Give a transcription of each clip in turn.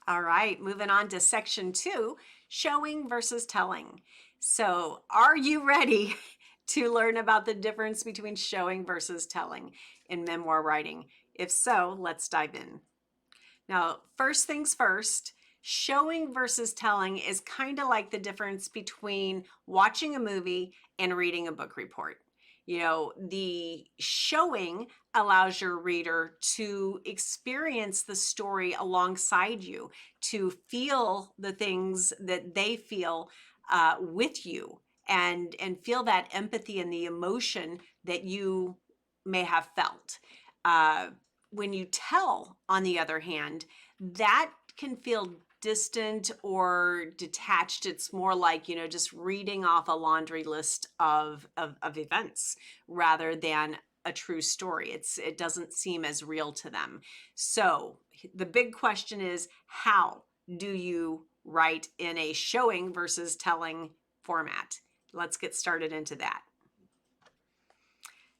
All right, moving on to section 2, showing versus telling. So, are you ready to learn about the difference between showing versus telling in memoir writing? If so, let's dive in. Now, first things first, showing versus telling is kind of like the difference between watching a movie and reading a book report. The showing allows your reader to experience the story alongside you, to feel the things that they feel with you, and feel that empathy and the emotion that you may have felt. When you tell, on the other hand, that can feel distant or detached. It's more like, just reading off a laundry list of events rather than a true story. It doesn't seem as real to them. So the big question is, how do you write in a showing versus telling format? Let's get started into that.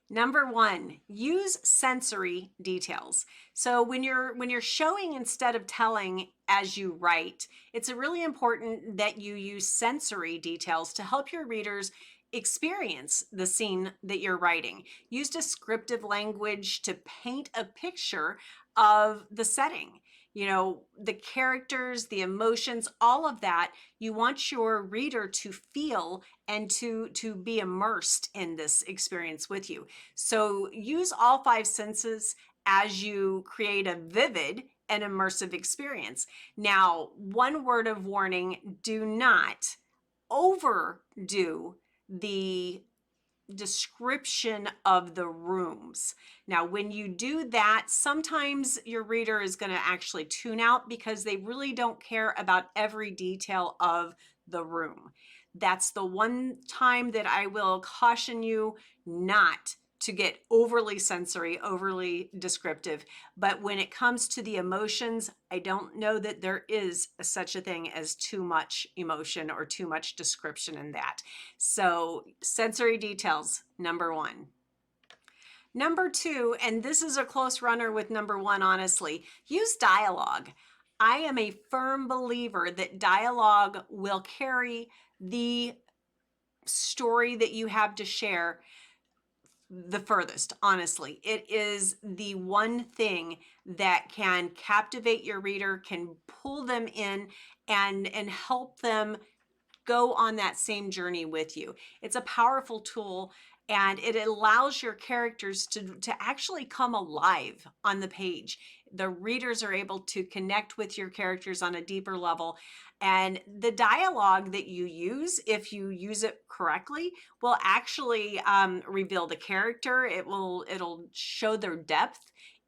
Number 1, use sensory details. So when you're showing instead of telling as you write, it's really important that you use sensory details to help your readers experience the scene that you're writing. Use descriptive language to paint a picture of the setting. The characters, the emotions, all of that, you want your reader to feel and to be immersed in this experience with you. So use all 5 senses as you create a vivid and immersive experience. Now, one word of warning, do not overdo the description of the rooms. Now, when you do that, sometimes your reader is going to actually tune out because they really don't care about every detail of the room. That's the one time that I will caution you not to get overly sensory, overly descriptive. But when it comes to the emotions, I don't know that there is such a thing as too much emotion or too much description in that. So sensory details, number 1. Number 2, and this is a close runner with number 1, honestly, use dialogue. I am a firm believer that dialogue will carry the story that you have to share the furthest. Honestly, it is the one thing that can captivate your reader, can pull them in, and help them go on that same journey with you. It's a powerful tool, and it allows your characters to actually come alive on the page. The readers are able to connect with your characters on a deeper level. And the dialogue that you use, if you use it correctly, will actually reveal the character. It'll show their depth.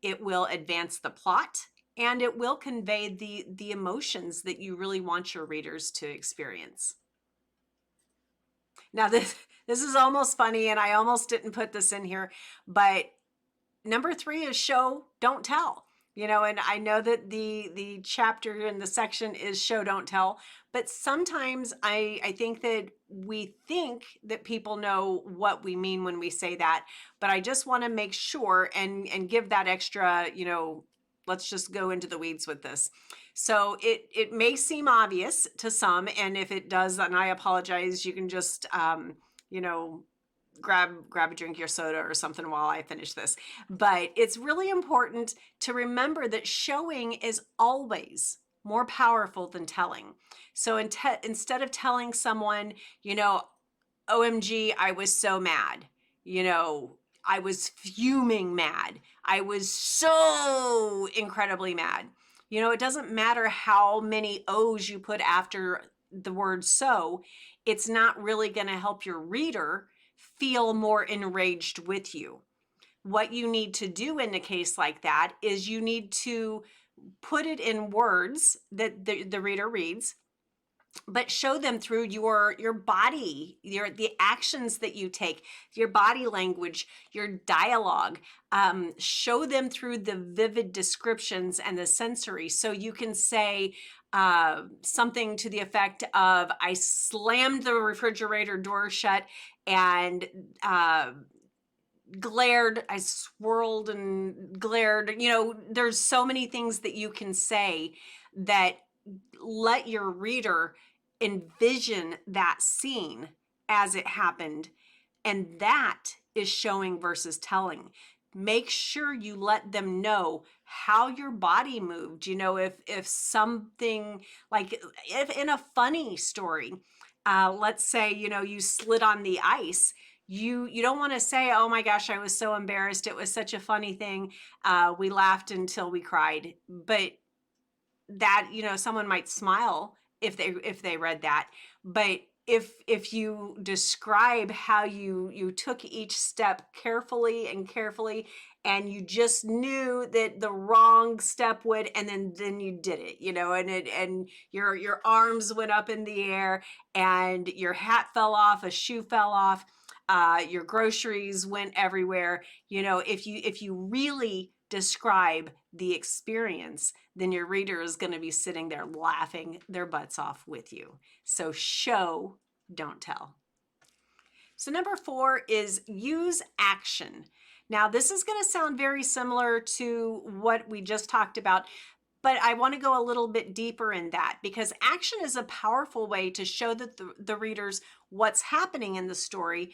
It will advance the plot, and it will convey the emotions that you really want your readers to experience. Now this is almost funny, and I almost didn't put this in here, but number 3 is show, don't tell. And I know that the chapter in the section is show, don't tell, but sometimes I think that we think that people know what we mean when we say that, but I just want to make sure and give that extra, let's just go into the weeds with this. So it may seem obvious to some, and if it does, then I apologize. You can just grab a drink of your soda or something while I finish this. But it's really important to remember that showing is always more powerful than telling. So instead of telling someone, OMG, I was so mad, I was fuming mad, I was so incredibly mad. It doesn't matter how many O's you put after the word so, it's not really going to help your reader feel more enraged with you. What you need to do in a case like that is you need to put it in words that the reader reads, but show them through your body, the actions that you take, your body language, your dialogue. Show them through the vivid descriptions and the sensory. So you can say something to the effect of, I slammed the refrigerator door shut and glared, I swirled and glared. There's so many things that you can say that let your reader envision that scene as it happened. And that is showing versus telling. Make sure you let them know how your body moved. If something, like if in a funny story, let's say, you slid on the ice, you don't want to say, oh my gosh, I was so embarrassed, it was such a funny thing, we laughed until we cried. But that, someone might smile if they read that. But if you describe how you took each step carefully and carefully, and you just knew that the wrong step would, and then you did it, and your arms went up in the air, and your hat fell off, a shoe fell off, your groceries went everywhere. If you really describe the experience, then your reader is going to be sitting there laughing their butts off with you. So show, don't tell. So number 4 is use action. Now, this is going to sound very similar to what we just talked about, but I want to go a little bit deeper in that, because action is a powerful way to show the readers what's happening in the story.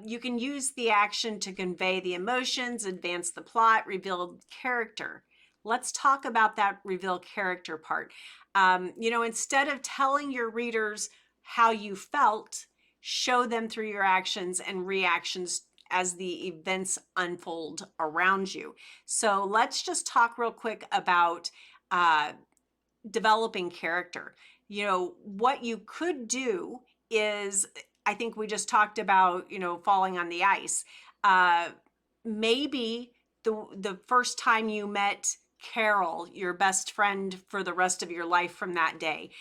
You can use the action to convey the emotions, advance the plot, reveal character. Let's talk about that reveal character part. Instead of telling your readers how you felt, show them through your actions and reactions as the events unfold around you. So let's just talk real quick about developing character. What you could do is, I think we just talked about, falling on the ice. Maybe the first time you met Carol, your best friend for the rest of your life from that day,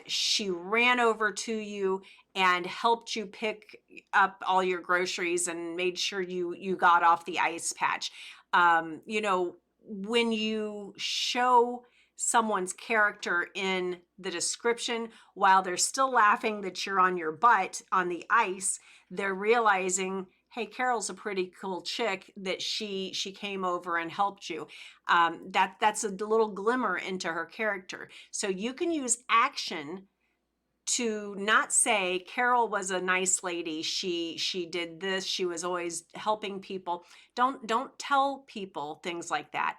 she ran over to you and helped you pick up all your groceries and made sure you got off the ice patch. When you show someone's character in the description, while they're still laughing that you're on your butt on the ice, they're realizing, hey, Carol's a pretty cool chick, that she came over and helped you. That's a little glimmer into her character. So you can use action to not say Carol was a nice lady, she did this, she was always helping people. Don't tell people things like that.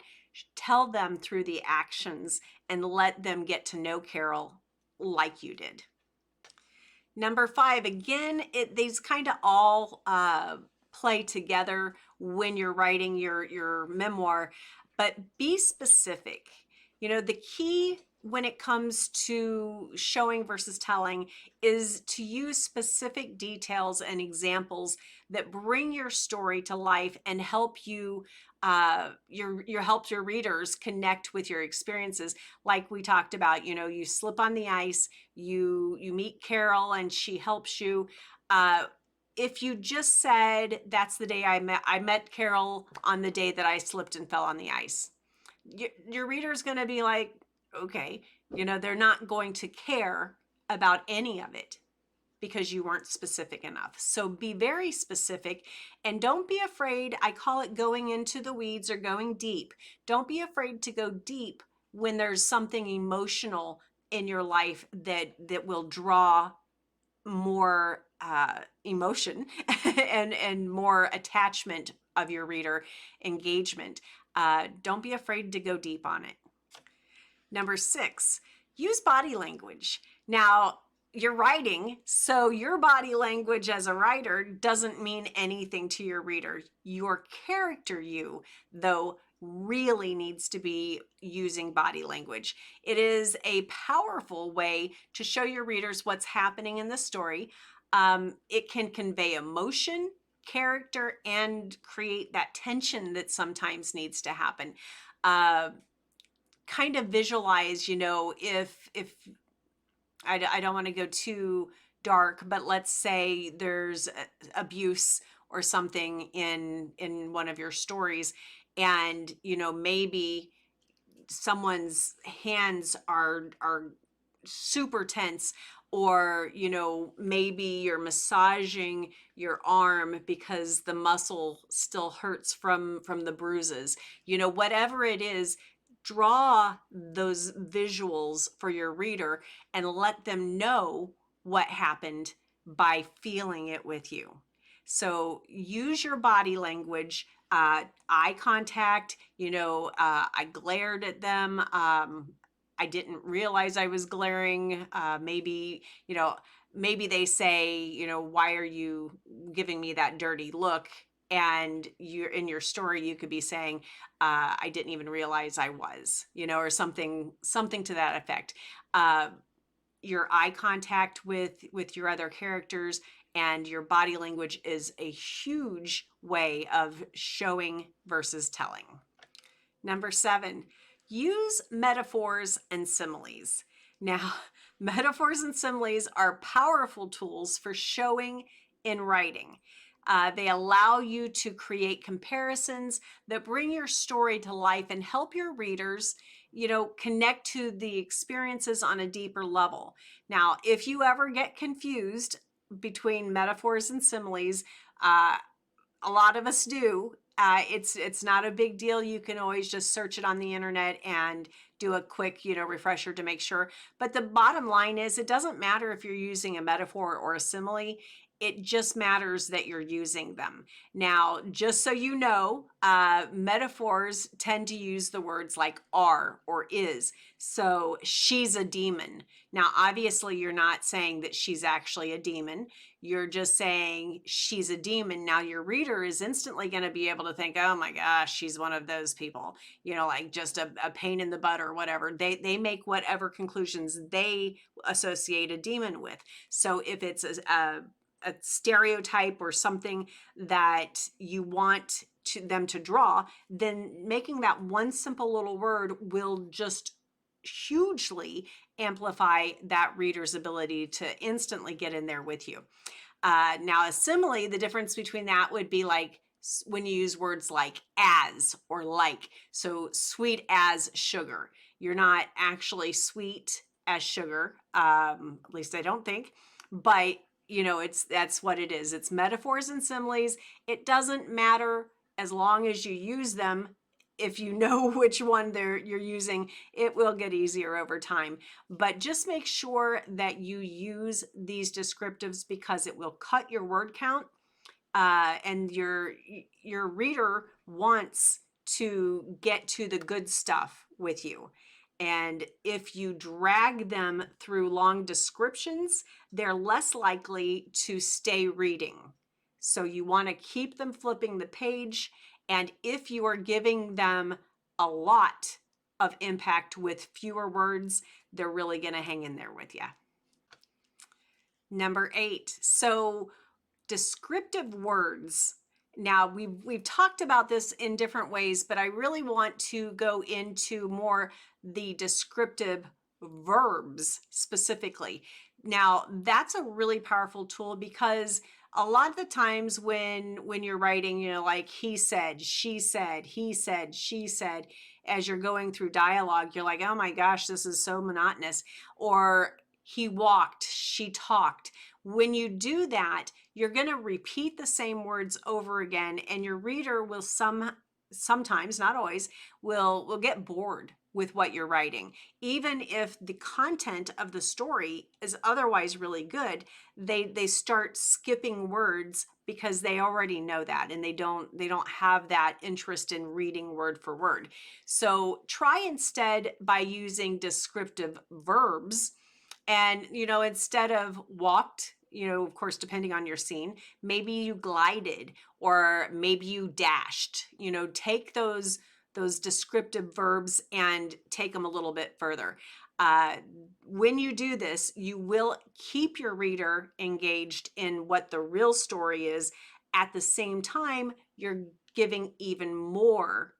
Tell them through the actions and let them get to know Carol like you did. Number 5, again, these kind of all play together when you're writing your memoir, but be specific. The key when it comes to showing versus telling is to use specific details and examples that bring your story to life and help you help your readers connect with your experiences. Like we talked about, you slip on the ice, you meet Carol and she helps you. If you just said, that's the day I met Carol on the day that I slipped and fell on the ice, your reader's going to be like, okay, they're not going to care about any of it because you weren't specific enough. So be very specific, and don't be afraid. I call it going into the weeds or going deep. Don't be afraid to go deep when there's something emotional in your life that will draw more emotion and more attachment of your reader engagement. Don't be afraid to go deep on it. Number 6, use body language. Now, you're writing, so your body language as a writer doesn't mean anything to your reader. Your character, though, really needs to be using body language. It is a powerful way to show your readers what's happening in the story. It can convey emotion, character, and create that tension that sometimes needs to happen. Kind of visualize, if I don't want to go too dark, but let's say there's abuse or something in one of your stories, and maybe someone's hands are super tense, or maybe you're massaging your arm because the muscle still hurts from the bruises. Whatever it is, draw those visuals for your reader and let them know what happened by feeling it with you. So use your body language, eye contact. I glared at them. I didn't realize I was glaring. Maybe they say, why are you giving me that dirty look? And you're in your story, you could be saying, I didn't even realize I was, or something to that effect. Your eye contact with your other characters and your body language is a huge way of showing versus telling. Number 7, use metaphors and similes. Now, metaphors and similes are powerful tools for showing in writing. They allow you to create comparisons that bring your story to life and help your readers, connect to the experiences on a deeper level. Now, if you ever get confused between metaphors and similes, a lot of us do. It's not a big deal. You can always just search it on the internet and do a quick, refresher to make sure. But the bottom line is, it doesn't matter if you're using a metaphor or a simile. It just matters that you're using them. Now, just so you know, metaphors tend to use the words like are or is. So she's a demon. Now, obviously, you're not saying that she's actually a demon. You're just saying she's a demon. Now, your reader is instantly going to be able to think, oh my gosh, she's one of those people, like just a pain in the butt or whatever. They make whatever conclusions they associate a demon with. So if it's a stereotype or something that you want them to draw, then making that one simple little word will just hugely amplify that reader's ability to instantly get in there with you. Now, a simile, the difference between that would be like when you use words like as or like. So sweet as sugar. You're not actually sweet as sugar, at least I don't think, but that's what it is. It's metaphors and similes. It doesn't matter as long as you use them. If you know which one you're using, it will get easier over time. But just make sure that you use these descriptives because it will cut your word count, and your reader wants to get to the good stuff with you. And if you drag them through long descriptions, they're less likely to stay reading. So you want to keep them flipping the page. And if you are giving them a lot of impact with fewer words, they're really going to hang in there with you. Number 8. So descriptive words. Now, we've talked about this in different ways, but I really want to go into more the descriptive verbs specifically. Now, that's a really powerful tool because a lot of the times when you're writing, like he said, she said, he said, she said, as you're going through dialogue, you're like, oh my gosh, this is so monotonous. Or he walked, she talked. When you do that, you're going to repeat the same words over again, and your reader will sometimes, not always, will get bored with what you're writing. Even if the content of the story is otherwise really good, they start skipping words because they already know that, and they don't have that interest in reading word for word. So try instead by using descriptive verbs. And, instead of walked, of course, depending on your scene, maybe you glided or maybe you dashed, take those descriptive verbs and take them a little bit further. When you do this, you will keep your reader engaged in what the real story is. At the same time, you're giving even more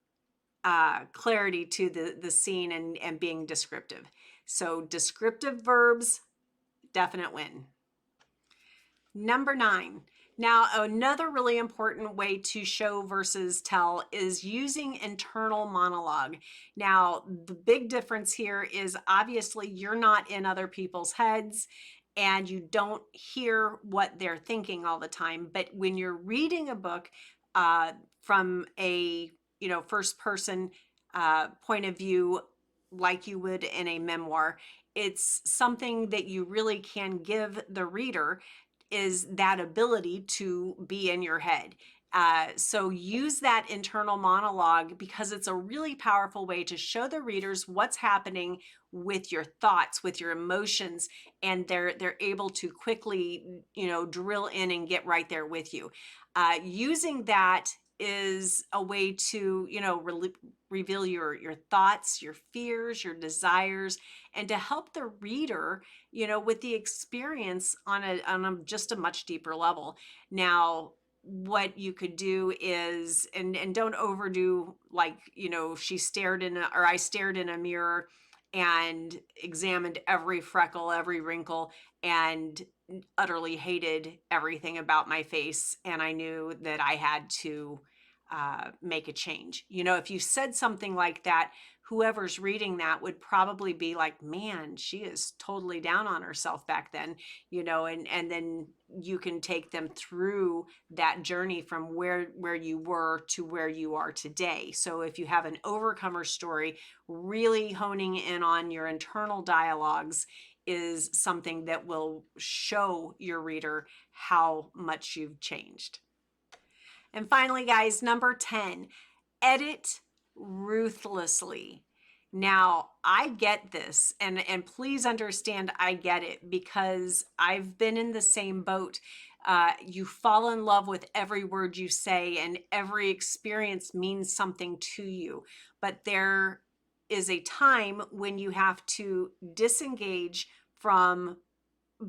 clarity to the scene and being descriptive. So descriptive verbs, definite win. Number 9. Now, another really important way to show versus tell is using internal monologue. Now, the big difference here is obviously you're not in other people's heads and you don't hear what they're thinking all the time. But when you're reading a book from a first person point of view like you would in a memoir. It's something that you really can give the reader, is that ability to be in your head. So use that internal monologue, because it's a really powerful way to show the readers what's happening with your thoughts, with your emotions, and they're able to quickly, drill in and get right there with you. Using that is a way to, reveal your thoughts, your fears, your desires, and to help the reader, with the experience on just a much deeper level. Now, what you could do is, and don't overdo, like, I stared in a mirror and examined every freckle, every wrinkle, and utterly hated everything about my face, and I knew that I had to make a change. If you said something like that, whoever's reading that would probably be like, man, she is totally down on herself back then, and then you can take them through that journey from where you were to where you are today. So if you have an overcomer story, really honing in on your internal dialogues is something that will show your reader how much you've changed. And finally, guys, number 10, edit ruthlessly. Now, I get this, and please understand I get it, because I've been in the same boat. You fall in love with every word you say, and every experience means something to you. But there is a time when you have to disengage from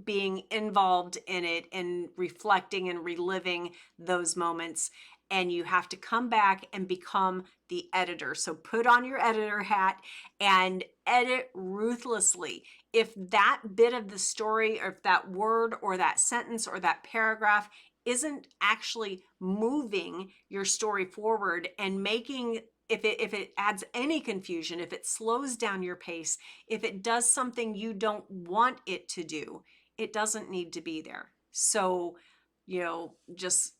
being involved in it and reflecting and reliving those moments, and you have to come back and become the editor. So put on your editor hat and edit ruthlessly. If that bit of the story, or if that word or that sentence or that paragraph isn't actually moving your story forward and making, if it adds any confusion, if it slows down your pace, if it does something you don't want it to do, it doesn't need to be there. So, just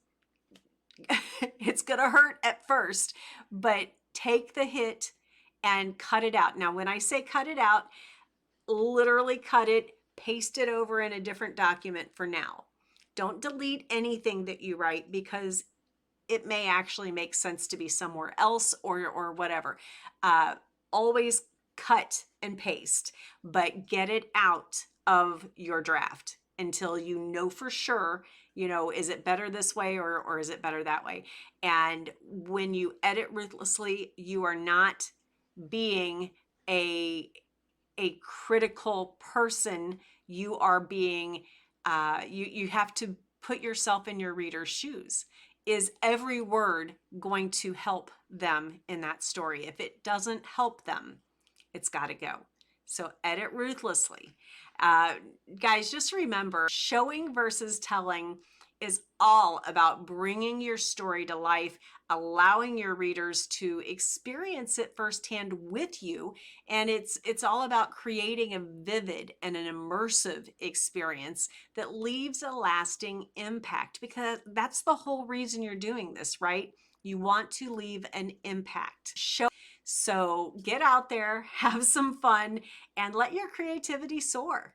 it's going to hurt at first, but take the hit and cut it out. Now, when I say cut it out, literally cut it, paste it over in a different document for now. Don't delete anything that you write, because it may actually make sense to be somewhere else, or whatever. Always cut and paste, but get it out of your draft until you know for sure, is it better this way, or is it better that way? And when you edit ruthlessly, you are not being a critical person. You are being, you have to put yourself in your reader's shoes. Is every word going to help them in that story? If it doesn't help them, it's got to go. So edit ruthlessly. Guys, just remember, showing versus telling is all about bringing your story to life, allowing your readers to experience it firsthand with you. And it's all about creating a vivid and an immersive experience that leaves a lasting impact, because that's the whole reason you're doing this, right? You want to leave an impact. So get out there, have some fun, and let your creativity soar.